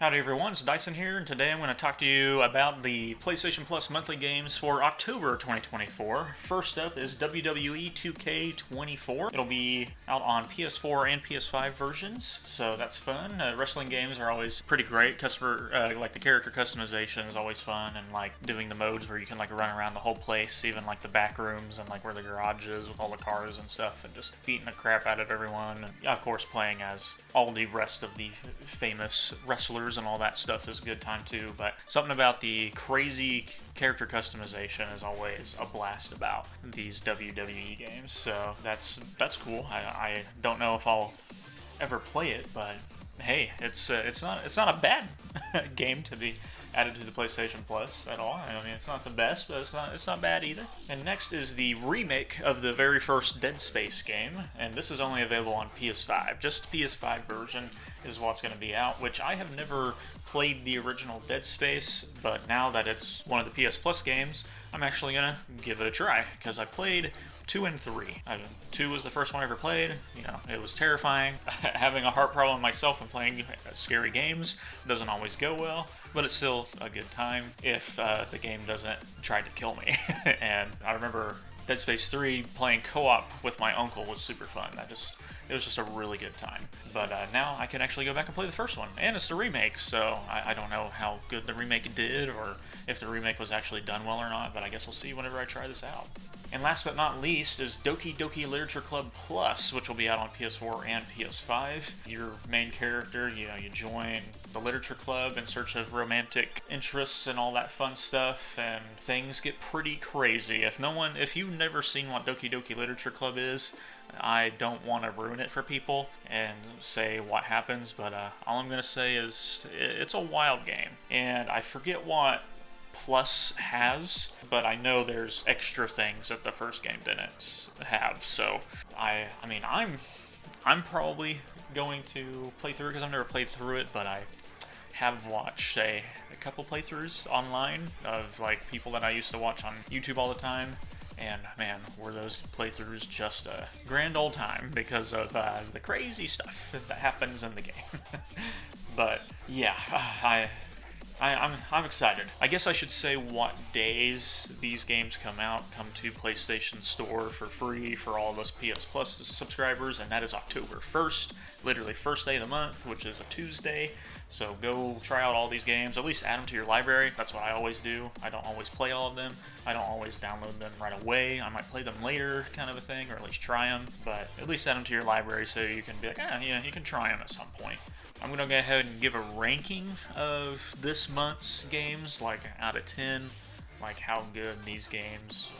Howdy everyone, it's Dyson here, and today I'm going to talk to you about the PlayStation Plus monthly games for October 2024. First up is WWE 2K24. It'll be out on PS4 and PS5 versions, so that's fun. Wrestling games are always pretty great. Like the character customization is always fun, and like doing the modes where you can like run around the whole place, even like the back rooms and like where the garage is with all the cars and stuff, and just beating the crap out of everyone. And of course, playing as all the rest of the famous wrestlers and all that stuff is a good time too, but something about the crazy character customization is always a blast about these WWE games, so that's cool. I don't know if I'll ever play it, but hey, it's not a bad game to be added to the PlayStation Plus at all. I mean, it's not the best, but it's not bad either. And next is the remake of the very first Dead Space game, and this is only available on PS5. Just the PS5 version is what's going to be out, which I have never played the original Dead Space, but now that it's one of the PS Plus games, I'm actually going to give it a try, because I played 2 and 3. 2 was the first one I ever played. You know, it was terrifying. Having a heart problem myself and playing scary games doesn't always go well, but it's still a good time if the game doesn't try to kill me. And I remember Dead Space 3 playing co-op with my uncle was super fun. It was just a really good time. But now I can actually go back and play the first one, and it's the remake, so I don't know how good the remake did, or if the remake was actually done well or not, but I guess we'll see whenever I try this out. And last but not least is Doki Doki Literature Club Plus, which will be out on PS4 and PS5. Your main character, you join the literature club in search of romantic interests and all that fun stuff, and things get pretty crazy. If you've never seen what Doki Doki Literature Club is, I don't want to ruin it for people and say what happens, but all I'm going to say is it's a wild game, and I forget what Plus has, but I know there's extra things that the first game didn't have, so I'm probably going to play through it because I've never played through it, but I have watched a couple playthroughs online of like people that I used to watch on YouTube all the time, and man, were those playthroughs just a grand old time because of the crazy stuff that happens in the game. But yeah, I'm excited. I guess I should say what days these games come to PlayStation Store for free for all of us PS Plus subscribers, and that is October 1st, literally first day of the month, which is a Tuesday. So go try out all these games, at least add them to your library. That's what I always do. I don't always play all of them. I don't always download them right away. I might play them later, kind of a thing, or at least try them, but at least add them to your library so you can be like, you can try them at some point. I'm going to go ahead and give a ranking of this month's games, like out of 10, like how good these games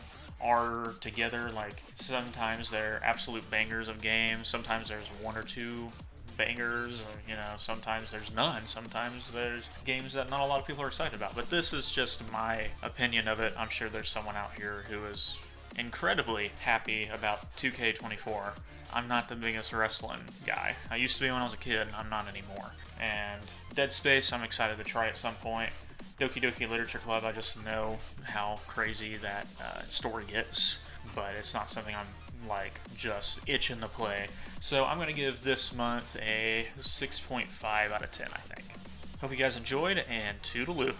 are together. Like sometimes they're absolute bangers of games, sometimes there's one or two bangers, or, sometimes there's none, sometimes there's games that not a lot of people are excited about, but this is just my opinion of it. I'm sure there's someone out here who is incredibly happy about 2K24. I'm not the biggest wrestling guy. I used to be when I was a kid, I'm not anymore. And Dead Space, I'm excited to try at some point. Doki Doki Literature Club, I just know how crazy that story gets, but it's not something I'm like just itching to play. So I'm going to give this month a 6.5 out of 10, I think. Hope you guys enjoyed, and toodaloo.